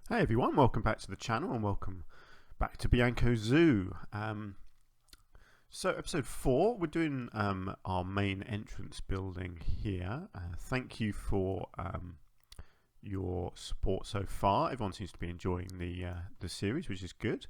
Hey everyone, welcome back to the channel and welcome back to Bianco Zoo. So episode 4, we're doing our main entrance building here. Thank you for your support so far. Everyone seems to be enjoying the series, which is good.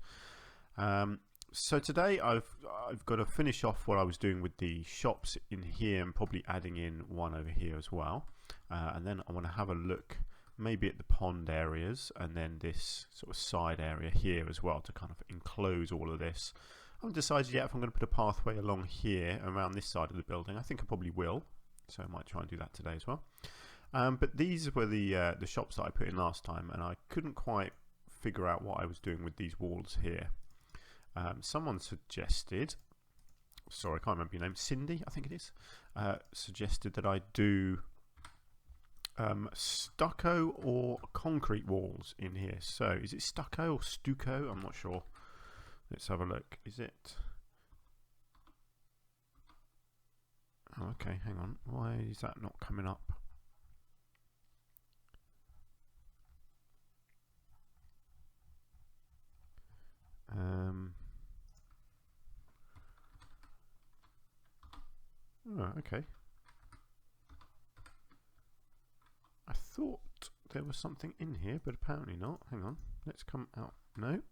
So today I've got to finish off what I was doing with the shops in here and probably adding in one over here as well. And then I want to have a look maybe at the pond areas and then this sort of side area here as well to kind of enclose all of this. I haven't decided yet if I'm going to put a pathway along here around this side of the building. I think I probably will, so I might try and do that today as well. But these were the shops that I put in last time, and I couldn't quite figure out what I was doing with these walls here. Someone suggested, sorry I can't remember your name, Cindy I think it is, suggested that I do stucco or concrete walls in here. So is it stucco or stucco? I'm not sure. Let's have a look. Is it? Oh, okay, hang on. Why is that not coming up? Oh, okay. I thought there was something in here, but apparently not. Hang on. Let's come out. No,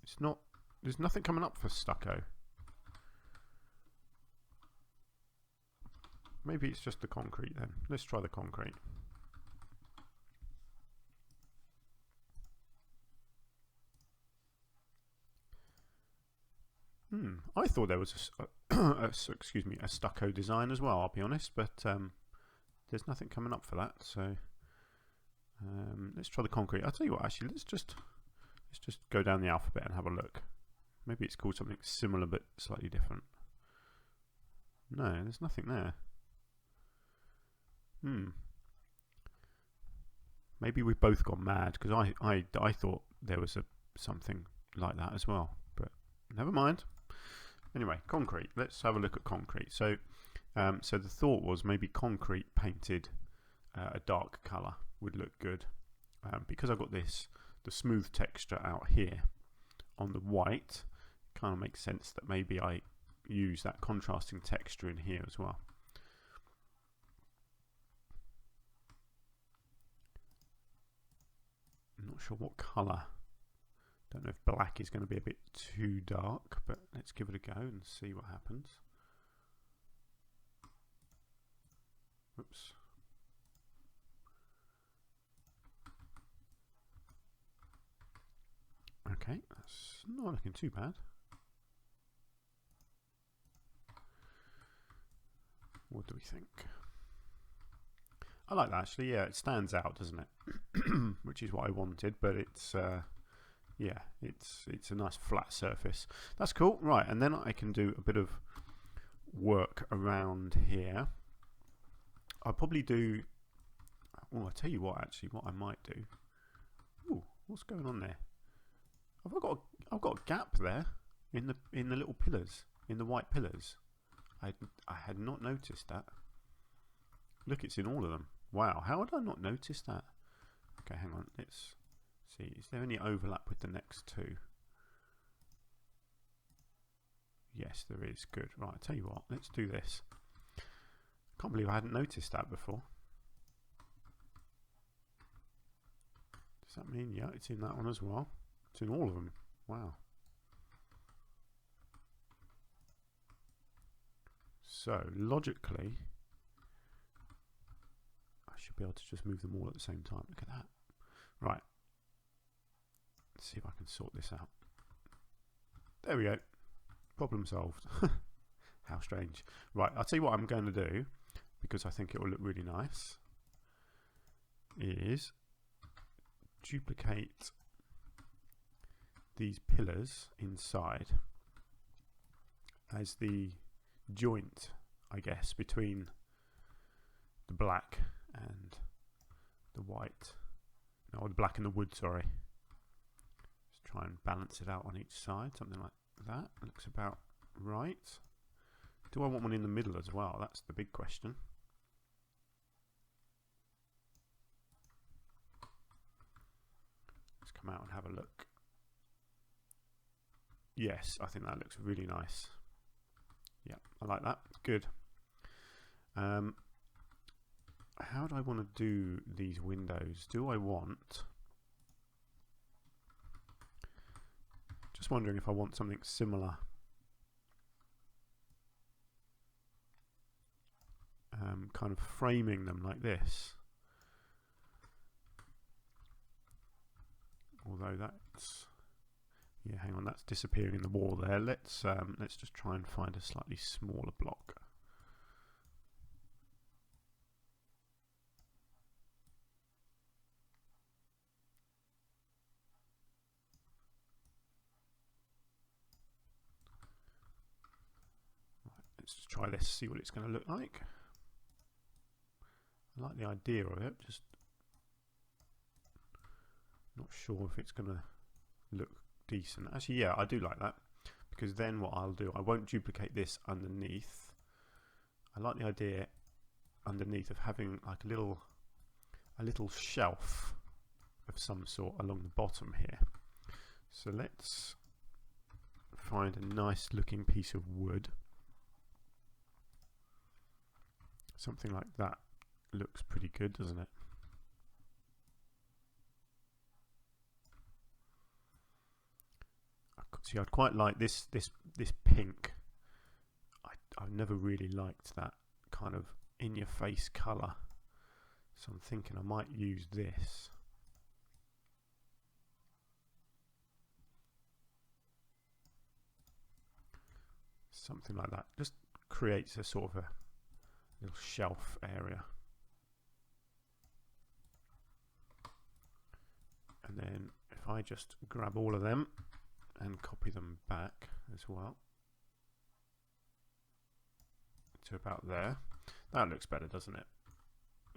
it's not. There's nothing coming up for stucco. Maybe it's just the concrete then. Let's try the concrete. I thought there was excuse me, a stucco design as well, I'll be honest, but there's nothing coming up for that, so let's try the concrete. I'll tell you what, actually, let's just go down the alphabet and have a look. Maybe it's called something similar but slightly different. No, there's nothing there. Maybe we've both gone mad, because I thought there was something like that as well, but never mind. Anyway, concrete. Let's have a look at concrete. So, so the thought was maybe concrete painted a dark colour would look good, because I've got the smooth texture out here on the white. Kind of makes sense that maybe I use that contrasting texture in here as well. I'm not sure what colour. Don't know if black is going to be a bit too dark, but let's give it a go and see what happens. Oops. Okay, that's not looking too bad. What do we think? I like that actually, yeah, it stands out, doesn't it? Which is what I wanted, but it's yeah, it's a nice flat surface. That's cool. Right, and then I can do a bit of work around here. I'll probably do, oh, I'll tell you what, actually, what I might do. Ooh, what's going on there? I've got a gap there in the little pillars, in the white pillars. I had not noticed that. Look, it's in all of them. Wow, how had I not noticed that? Okay, hang on, let's see. Is there any overlap with the next two? Yes, there is. Good. Right, I'll tell you what, let's do this. Can't believe I hadn't noticed that before. Does that mean, yeah, it's in that one as well? It's in all of them. Wow. So, logically, I should be able to just move them all at the same time. Look at that. Right. Let's see if I can sort this out. There we go. Problem solved. How strange. Right, I'll tell you what I'm going to do, because I think it will look really nice, is duplicate these pillars inside as the joint, I guess, between the black and the white. No, the black and the wood, sorry. Just try and balance it out on each side, something like that. Looks about right. Do I want one in the middle as well? That's the big question. come out and have a look. Yes, I think that looks really nice. Yeah, I like that. Good. How do I want to do these windows? Do I want... Just wondering if I want something similar. Kind of framing them like this. Although that's... Yeah, hang on, that's disappearing in the wall there. Let's just try and find a slightly smaller block. Right, let's just try this, see what it's going to look like. I like the idea of it, just not sure if it's going to look decent. Actually, yeah, I do like that, because then what I'll do, I won't duplicate this underneath. I like the idea underneath of having like a little shelf of some sort along the bottom here. So let's find a nice looking piece of wood. Something like that looks pretty good, doesn't it? See, I'd quite like this pink. I've never really liked that kind of in your face colour, so I'm thinking I might use this. Something like that. Just creates a sort of a little shelf area. And then if I just grab all of them and copy them back as well to about there, that looks better, doesn't it?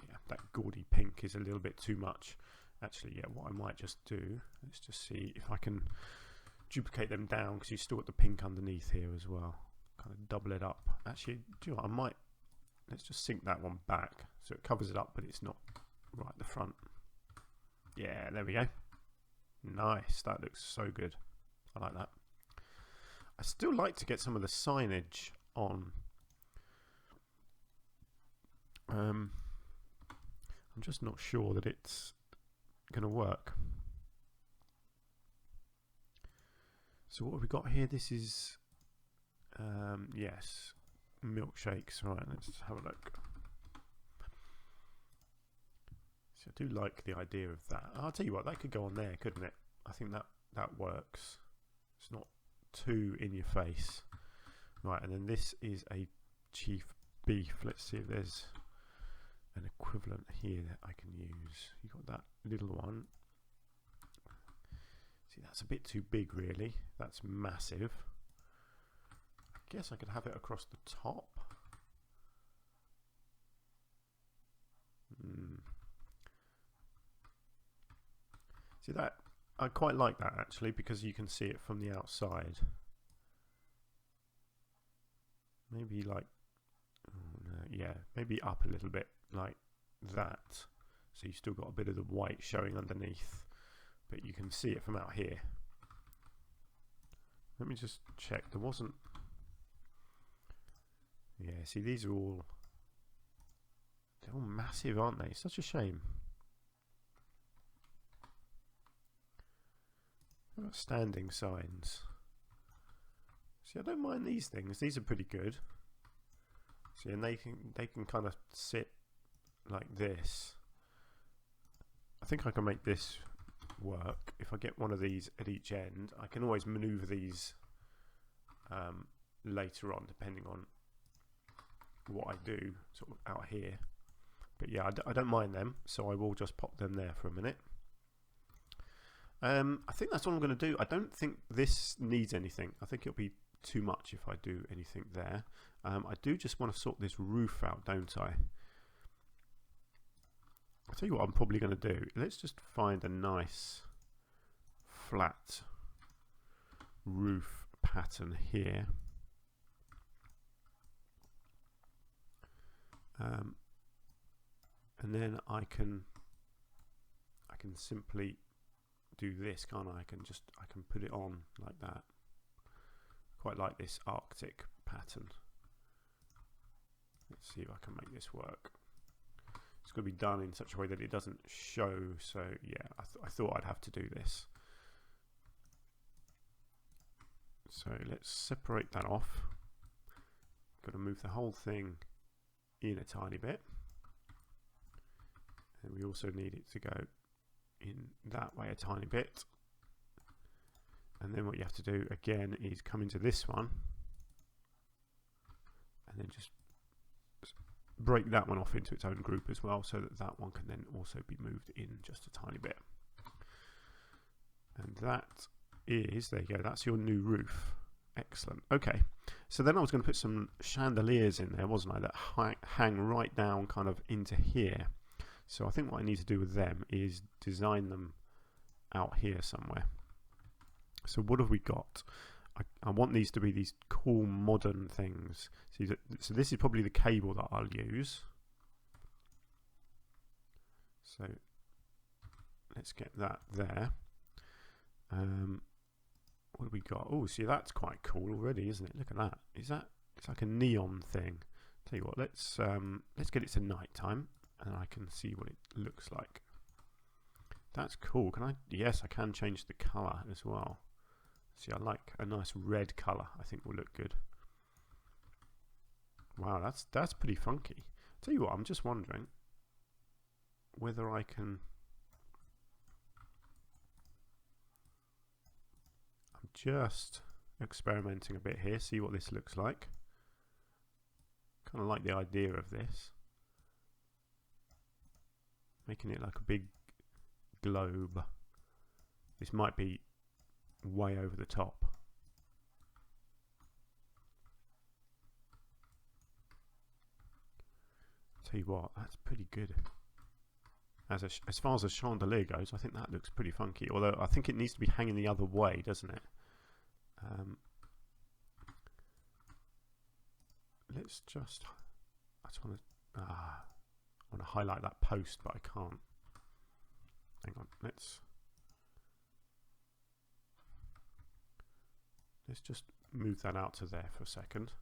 Yeah, that gaudy pink is a little bit too much. Actually, yeah, what I might just do, let's just see if I can duplicate them down, because you've still got the pink underneath here as well. Kind of double it up. Actually, do you know what, I might, let's just sync that one back so it covers it up, but it's not right at the front. Yeah, there we go. Nice, that looks so good. I like that. I still like to get some of the signage on. I'm just not sure that it's going to work. So what have we got here? This is, yes, milkshakes. Right, let's have a look. So I do like the idea of that. I'll tell you what, that could go on there, couldn't it? I think that works. It's not too in your face. Right, and then this is a chief beef. Let's see if there's an equivalent here that I can use. You've got that little one. See, that's a bit too big, really. That's massive. I guess I could have it across the top. See that? I quite like that actually, because you can see it from the outside. Maybe like, yeah, maybe up a little bit like that. So you've still got a bit of the white showing underneath, but you can see it from out here. Let me just check. There wasn't. Yeah, see, these are all. They're all massive, aren't they? Such a shame. What about standing signs? See, I don't mind these things. These are pretty good. See, and they can kind of sit like this. I think I can make this work. If I get one of these at each end, I can always maneuver these later on, depending on what I do sort of out here. But yeah, I don't mind them, so I will just pop them there for a minute. I think that's all I'm going to do. I don't think this needs anything. I think it'll be too much if I do anything there. I do just want to sort this roof out, don't I? I'll tell you what I'm probably going to do. Let's just find a nice flat roof pattern here. And then I can simply do this, can't I? I can put it on like that. Quite like this Arctic pattern. Let's see if I can make this work. It's got to be done in such a way that it doesn't show. So yeah, I thought I'd have to do this. So let's separate that off. Got to move the whole thing in a tiny bit. And we also need it to go in that way a tiny bit. And then what you have to do again is come into this one and then just break that one off into its own group as well, so that that one can then also be moved in just a tiny bit. And that is, there you go, that's your new roof. Excellent. Okay, so then I was going to put some chandeliers in there, wasn't I, that hang right down kind of into here. So I think what I need to do with them is design them out here somewhere. So what have we got? I want these to be these cool modern things. So this is probably the cable that I'll use. So let's get that there. What have we got? Oh, see, that's quite cool already, isn't it? Look at that. It's like a neon thing. Tell you what, let's get it to night time, and I can see what it looks like. That's cool. Can I? Yes, I can change the color as well. See, I like a nice red color. I think will look good. Wow, that's pretty funky. Tell you what, I'm just wondering whether I can. I'm just experimenting a bit here. See what this looks like. Kind of like the idea of this, making it like a big globe. This might be way over the top. Tell you what, that's pretty good. As far as a chandelier goes, I think that looks pretty funky. Although I think it needs to be hanging the other way, doesn't it? Let's just. I just want to highlight that post, but I can't. Hang on. Let's just move that out to there for a second.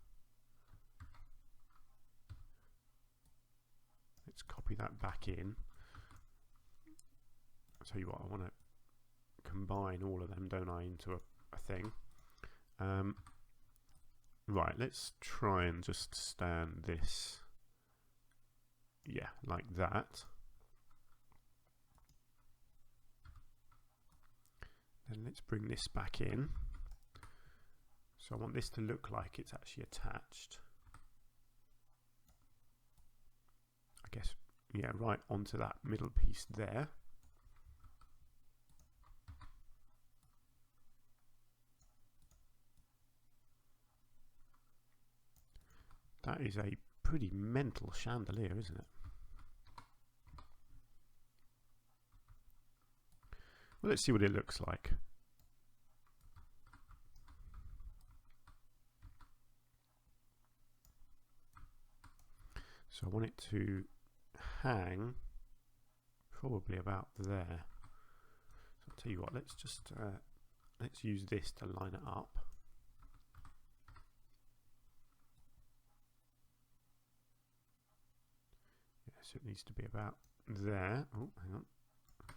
Let's copy that back in. I'll tell you what, I want to combine all of them, don't I, into a thing. Right, let's try and just stand this, yeah, like that. Then let's bring this back in. So I want this to look like it's actually attached. I guess, yeah, right onto that middle piece there. That is a pretty mental chandelier, isn't it? Well, let's see what it looks like. So I want it to hang probably about there. So I'll tell you what, let's just let's use this to line it up. Yeah, so it needs to be about there. Oh, hang on. I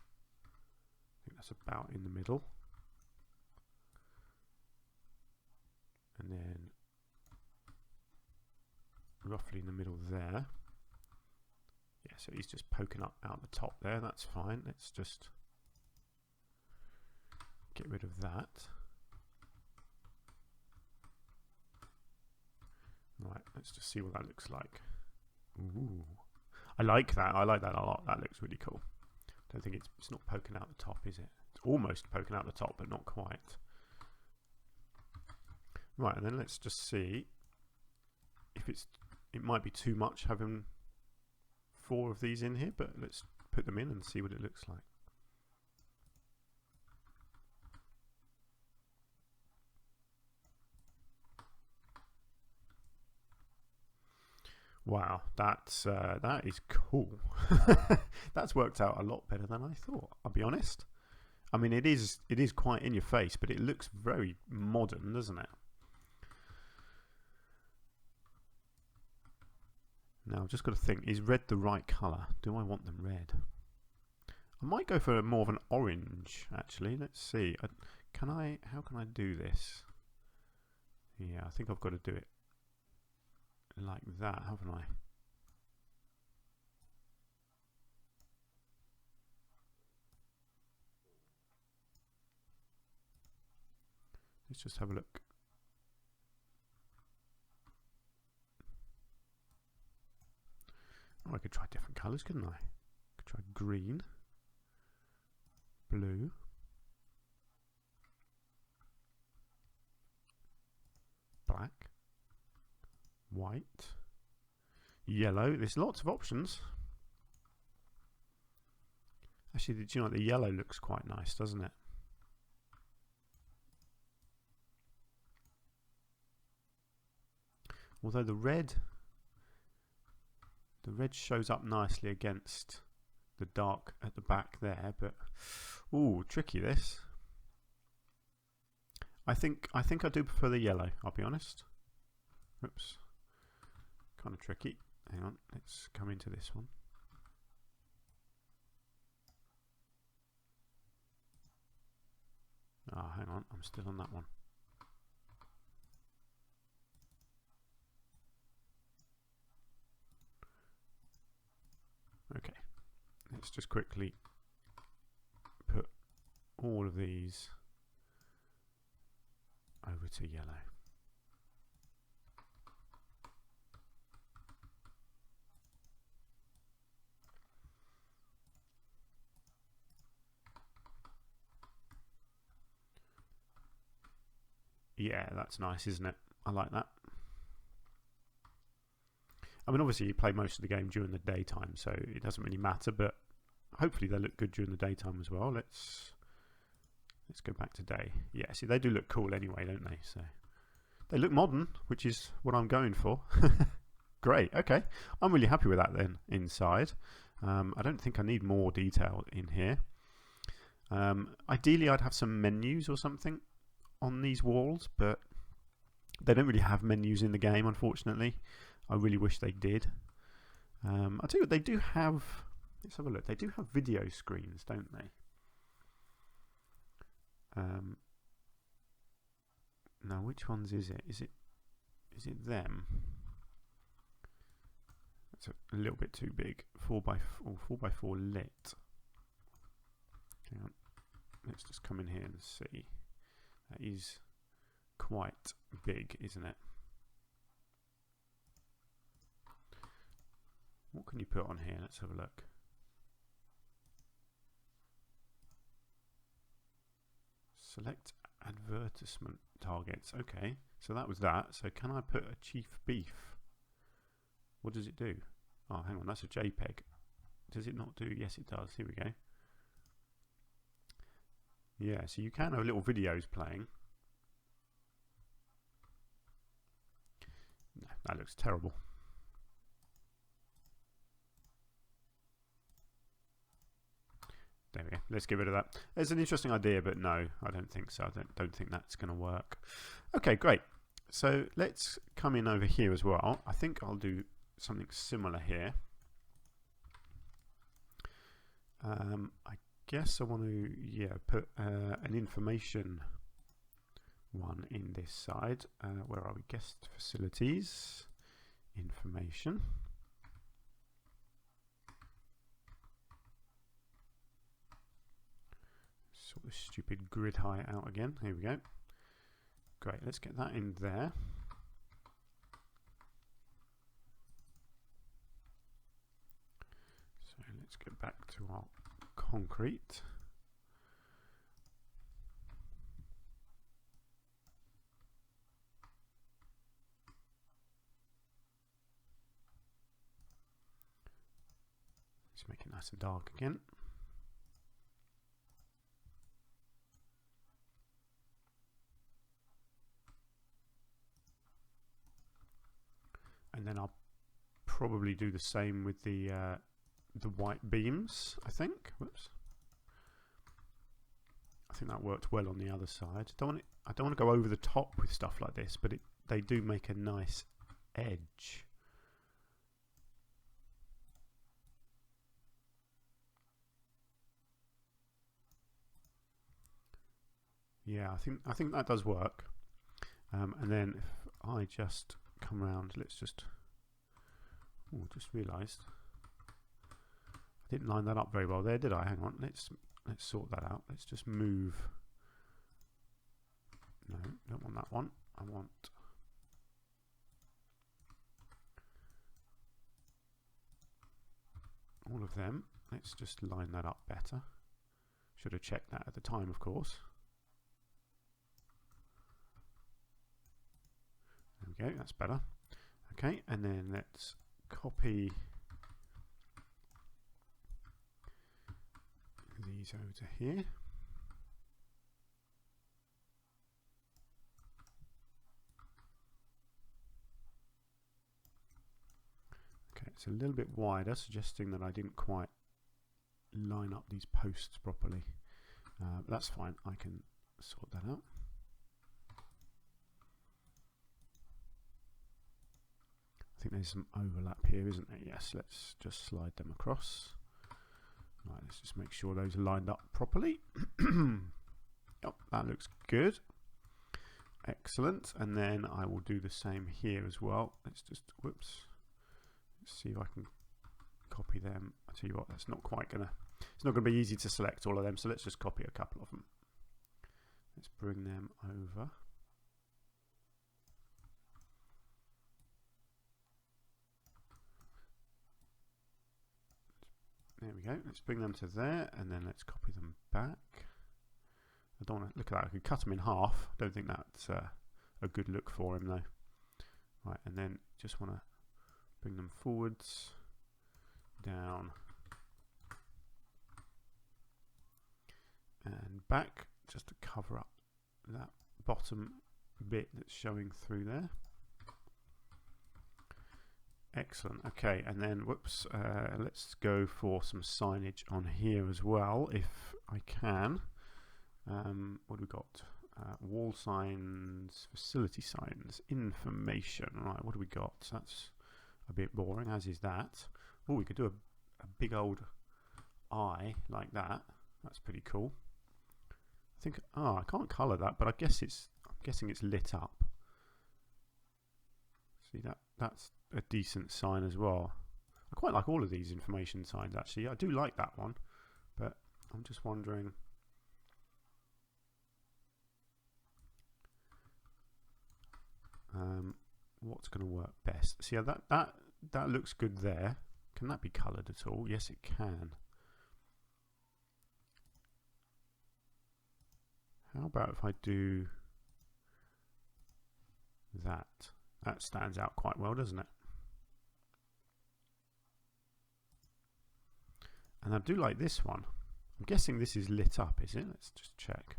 think that's about in the middle. And then roughly in the middle there. Yeah, so he's just poking up out the top there. That's fine. Let's just get rid of that. Right, let's just see what that looks like. Ooh, I like that. I like that a lot. That looks really cool. Don't think it's not poking out the top, is it? It's almost poking out the top, but not quite. Right, and then let's just see if it might be too much having 4 of these in here, but let's put them in and see what it looks like. Wow, that is cool. That's worked out a lot better than I thought, I'll be honest. I mean, it is quite in your face, but it looks very modern, doesn't it? Now I've just got to think, is red the right colour? Do I want them red? I might go for more of an orange, actually. Let's see. How can I do this? Yeah, I think I've got to do it like that, haven't I? Let's just have a look. Oh, I could try different colours, couldn't I? I could try green, blue, black, white, yellow. There's lots of options. Actually, do you know what? The yellow looks quite nice, doesn't it? Although the red shows up nicely against the dark at the back there, but ooh, tricky this. I think I do prefer the yellow, I'll be honest. Oops. Kind of tricky. Hang on, let's come into this one. Ah, hang on, I'm still on that one. Okay, let's just quickly put all of these over to yellow. Yeah, that's nice, isn't it? I like that. I mean, obviously you play most of the game during the daytime, so it doesn't really matter, but hopefully they look good during the daytime as well. Let's go back to day. Yeah, see, they do look cool anyway, don't they? So they look modern, which is what I'm going for. Great, okay. I'm really happy with that then inside. I don't think I need more detail in here. Ideally, I'd have some menus or something on these walls, but they don't really have menus in the game, unfortunately. I really wish they did. I'll tell you what, they do have. Let's have a look. They do have video screens, don't they? Now, which ones is it? Is it them? That's a little bit too big. 4x4 lit. Hang on. Let's just come in here and see. That is quite big, isn't it? What can you put on here? Let's have a look. Select advertisement targets. Okay, so that was that. So can I put a chief beef? What does it do? Oh, hang on, that's a JPEG. Does it not do? Yes, it does. Here we go. Yeah, so you can have little videos playing. No, that looks terrible. There we go. Let's get rid of that. It's an interesting idea, but no, I don't think so. I don't think that's going to work. Okay, great. So let's come in over here as well. I think I'll do something similar here. I guess I want to, put an information one in this side. Where are we? Guest facilities, information. Sort of stupid grid height out again. Here we go. Great, let's get that in there. So let's get back to our concrete. Let's make it nice and dark again. And then I'll probably do the same with the white beams, I think. Whoops. I think that worked well on the other side. I don't want to go over the top with stuff like this, but they do make a nice edge. Yeah, I think that does work. And then if I just come around, let's just realised I didn't line that up very well there, did I? Hang on, let's sort that out. Let's just move. No, don't want that one. I want all of them. Let's just line that up better. Should have checked that at the time, of course. There we go, that's better. Okay, and then let's copy these over to here. Okay, it's a little bit wider, suggesting that I didn't quite line up these posts properly. But that's fine, I can sort that out. I think there's some overlap here, isn't there? Yes, let's just slide them across. Right, let's just make sure those are lined up properly. Yep, that looks good. Excellent. And then I will do the same here as well. Let's just, whoops. Let's see if I can copy them. I'll tell you what, that's not quite gonna, it's not gonna be easy to select all of them, so let's just copy a couple of them. Let's bring them over. There we go, let's bring them to there and then let's copy them back. I don't want to look at that, I could cut them in half. I don't think that's a good look for him though. Right, and then just want to bring them forwards, down and back just to cover up that bottom bit that's showing through there. Excellent. Okay, and then whoops, let's go for some signage on here as well, if I can. What do we got? Wall signs, facility signs, information. Right, what do we got? That's a bit boring, as is that. Oh, we could do a big old eye like that. That's pretty cool. I think. Oh, I can't colour that, but I guess I'm guessing it's lit up. See that? That's a decent sign as well. I quite like all of these information signs actually. I do like that one, but I'm just wondering. What's going to work best? See, that looks good there. Can that be coloured at all? Yes, it can. How about if I do that? That stands out quite well, doesn't it? And I do like this one. I'm guessing this is lit up, is it? Let's just check.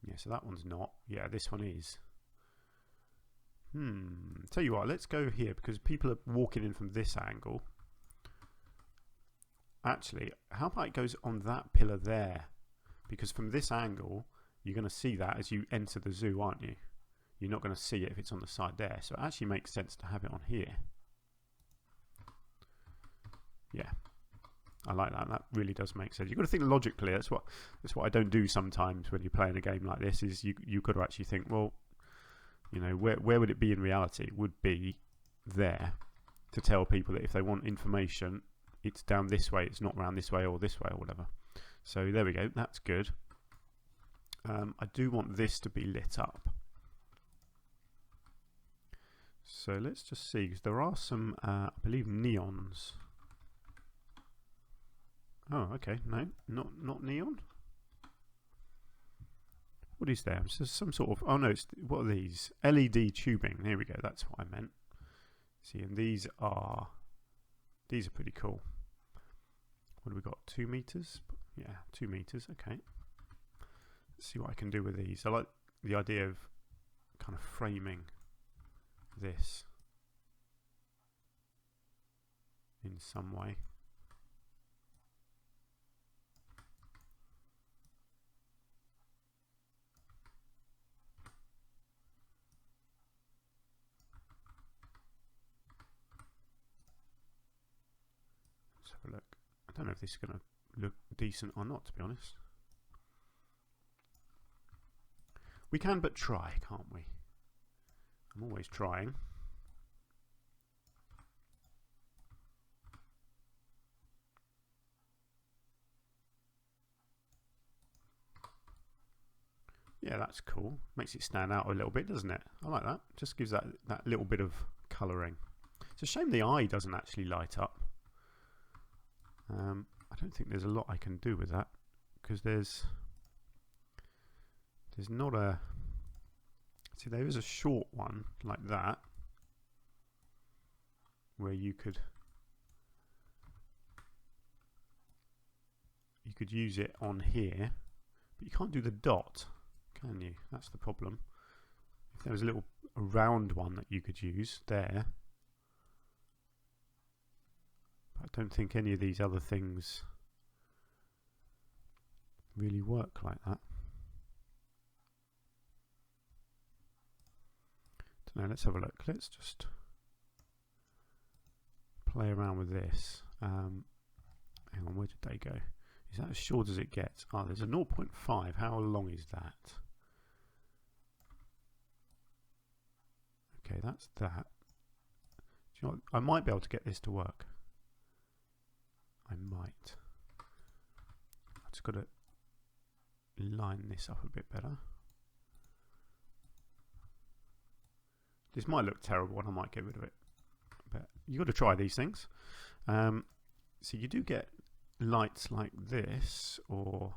Yeah, so that one's not. Yeah, this one is. Tell you what, let's go here because people are walking in from this angle. Actually, how about it goes on that pillar there? Because from this angle, you're going to see that as you enter the zoo, aren't you? You're not going to see it if it's on the side there. So it actually makes sense to have it on here. Yeah, I like that. That really does make sense. You've got to think logically. That's what I don't do sometimes when you're playing a game like this. Is you've got to actually think, well, you know, where would it be in reality? It would be there to tell people that if they want information, it's down this way. It's not around this way or whatever. So there we go. That's good. I do want this to be lit up. So let's just see, because there are some, I believe, neons. Oh, okay. No, not neon. What is there? It's just some sort of. Oh no, what are these? LED tubing. There we go. That's what I meant. See, and these are pretty cool. What do we got? 2 meters. Yeah, 2 meters. Okay. Let's see what I can do with these. I like the idea of kind of framing this in some way. have a look. I don't know if this is going to look decent or not, to be honest. We can but try, can't we? I'm always trying. Yeah, that's cool. Makes it stand out a little bit, doesn't it? I like that. Just gives that little bit of colouring. It's a shame the eye doesn't actually light up. I don't think there's a lot I can do with that, because there's not a... See, there is a short one like that where you could use it on here, but you can't do the dot, can you? That's the problem. If there was a round one that you could use there, but I don't think any of these other things really work like that. Don't know, let's have a look. Let's just play around with this. Hang on, where did they go? Is that as short as it gets? Oh, there's a 0.5. How long is that? Okay, that's that. Do you know what? I might be able to get this to work. I might. I've just got to line this up a bit better. This might look terrible and I might get rid of it. But you've got to try these things. So you do get lights like this or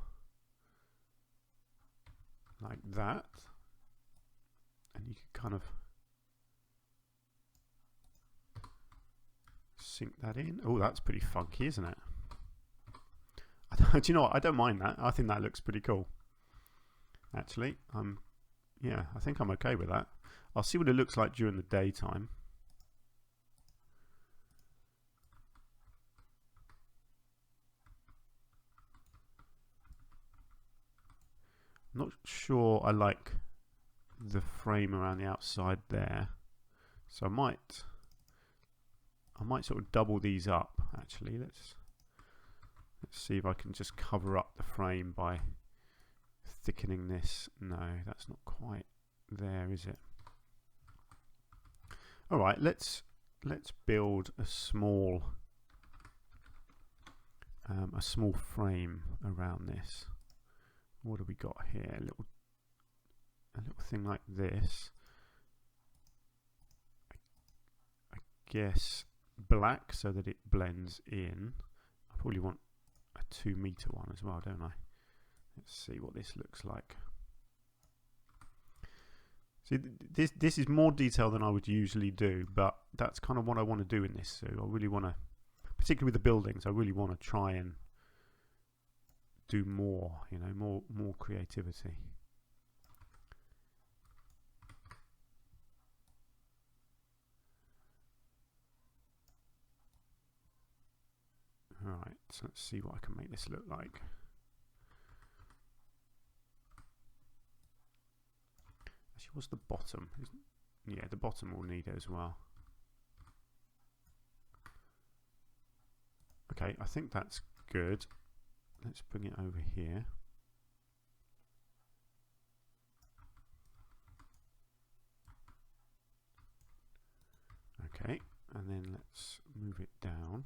like that. And you can kind of sink that in. Oh, that's pretty funky, isn't it? Do you know what? I don't mind that. I think that looks pretty cool. Actually, yeah, I think I'm okay with that. I'll see what it looks like during the daytime. I'm not sure I like the frame around the outside there, so I might sort of double these up. Actually, let's see if I can just cover up the frame by thickening this. No, that's not quite there, is it? All right, let's build a small frame around this. What have we got here? A little thing like this. I guess black so that it blends in. I probably want a 2 meter one as well, don't I? Let's see what this looks like. See, this is more detail than I would usually do, but that's kind of what I want to do in this. So I really want to, particularly with the buildings, I really want to try and do more, you know, more creativity. All right, so let's see what I can make this look like. Actually, what's the bottom? Yeah, the bottom will need it as well. Okay, I think that's good. Let's bring it over here. Okay, and then let's move it down.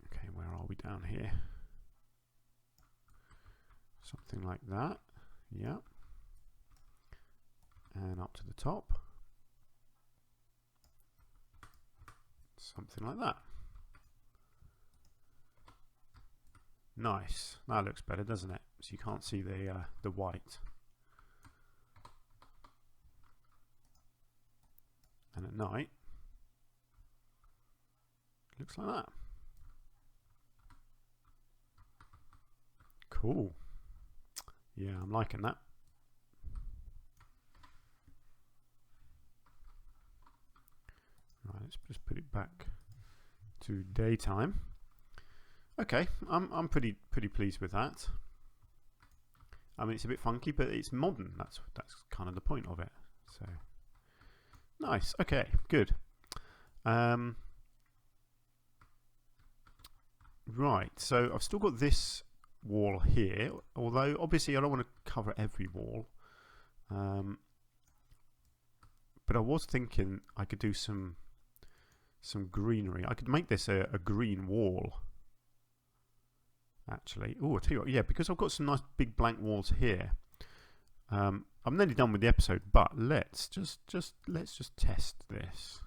Okay, where are we down here? Something like that. Yeah. And up to the top. Something like that. Nice. That looks better, doesn't it? So you can't see the white. And at night, it looks like that. Cool. Yeah, I'm liking that. Right, let's just put it back to daytime. Okay, I'm pretty pleased with that. I mean, it's a bit funky, but it's modern. That's kind of the point of it. So Nice. Okay, good. Right, so I've still got this wall here, although obviously I don't want to cover every wall. But I was thinking I could do some greenery. I could make this a green wall, actually. Oh, I tell you what, yeah, because I've got some nice big blank walls here. I'm nearly done with the episode, but let's just test this.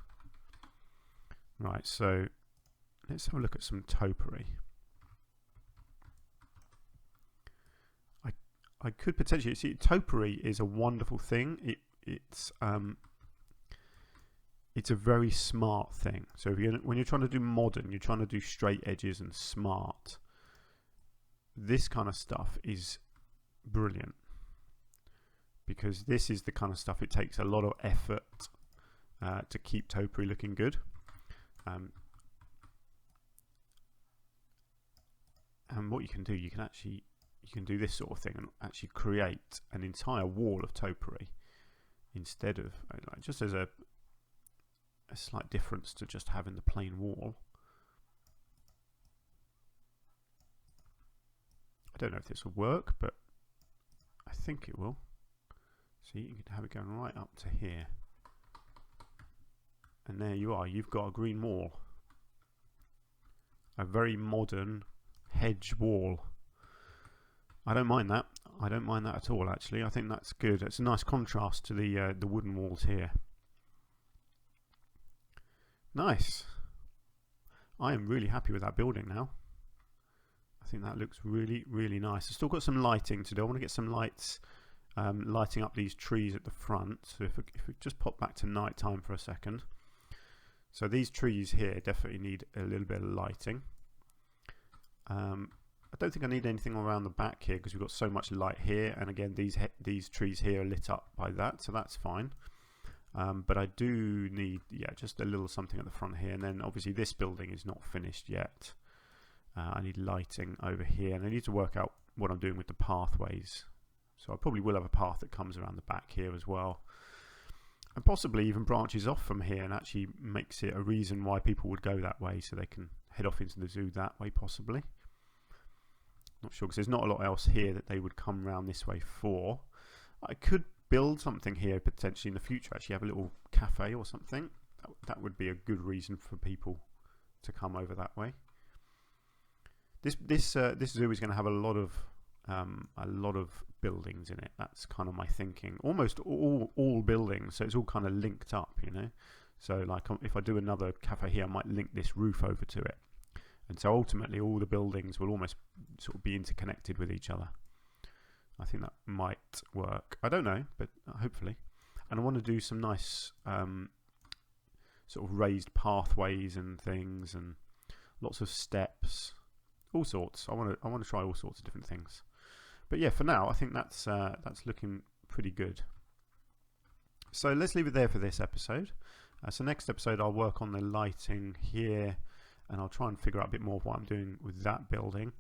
Right, so let's have a look at some topiary. I could potentially see topiary is a wonderful thing. It's a very smart thing. So when you're trying to do modern, you're trying to do straight edges and smart. This kind of stuff is brilliant, because this is the kind of stuff it takes a lot of effort to keep topiary looking good. And what you can do, you can do this sort of thing and actually create an entire wall of topiary instead of, like, just as a slight difference to just having the plain wall. I don't know if this will work, but I think it will. See, you can have it going right up to here. And there you are, you've got a green wall. A very modern hedge wall. I don't mind that. I don't mind that at all, actually. I think that's good. It's a nice contrast to the wooden walls here. Nice. I am really happy with that building now. I think that looks really, really nice. I've still got some lighting to do. I want to get some lights lighting up these trees at the front. So if we just pop back to night time for a second. So these trees here definitely need a little bit of lighting. I don't think I need anything around the back here because we've got so much light here, and again these trees here are lit up by that, so that's fine. But I do need, yeah, just a little something at the front here, and then obviously this building is not finished yet. I need lighting over here, and I need to work out what I'm doing with the pathways. So I probably will have a path that comes around the back here as well, and possibly even branches off from here and actually makes it a reason why people would go that way, so they can head off into the zoo that way possibly. Not sure, because there's not a lot else here that they would come round this way for. I could build something here potentially in the future, actually have a little cafe or something. That would be a good reason for people to come over that way. This zoo is going to have a lot of buildings in it. That's kind of my thinking. Almost all buildings, so it's all kind of linked up, you know. So like if I do another cafe here, I might link this roof over to it. And so ultimately all the buildings will almost sort of be interconnected with each other. I think that might work. I don't know, but hopefully. And I want to do some nice sort of raised pathways and things, and lots of steps, all sorts. I want to try all sorts of different things. But yeah, for now I think that's looking pretty good. So let's leave it there for this episode. So next episode I'll work on the lighting here, and I'll try and figure out a bit more of what I'm doing with that building.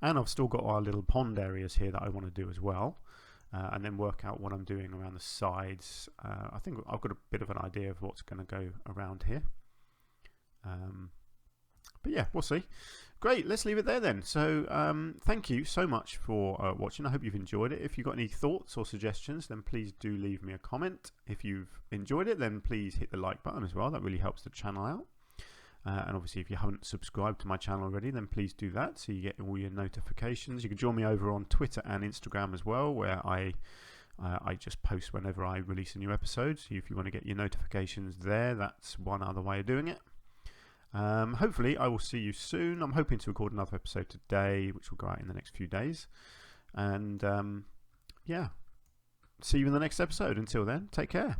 And I've still got our little pond areas here that I want to do as well, and then work out what I'm doing around the sides. I think I've got a bit of an idea of what's going to go around here. But yeah, we'll see. Great, let's leave it there then. So thank you so much for watching. I hope you've enjoyed it. If you've got any thoughts or suggestions, then please do leave me a comment. If you've enjoyed it, then please hit the like button as well. That really helps the channel out. And obviously if you haven't subscribed to my channel already, then please do that so you get all your notifications. You can join me over on Twitter and Instagram as well, where I just post whenever I release a new episode. So if you want to get your notifications there, that's one other way of doing it. Hopefully I will see you soon. I'm hoping to record another episode today, which will go out in the next few days. And yeah, see you in the next episode. Until then, take care.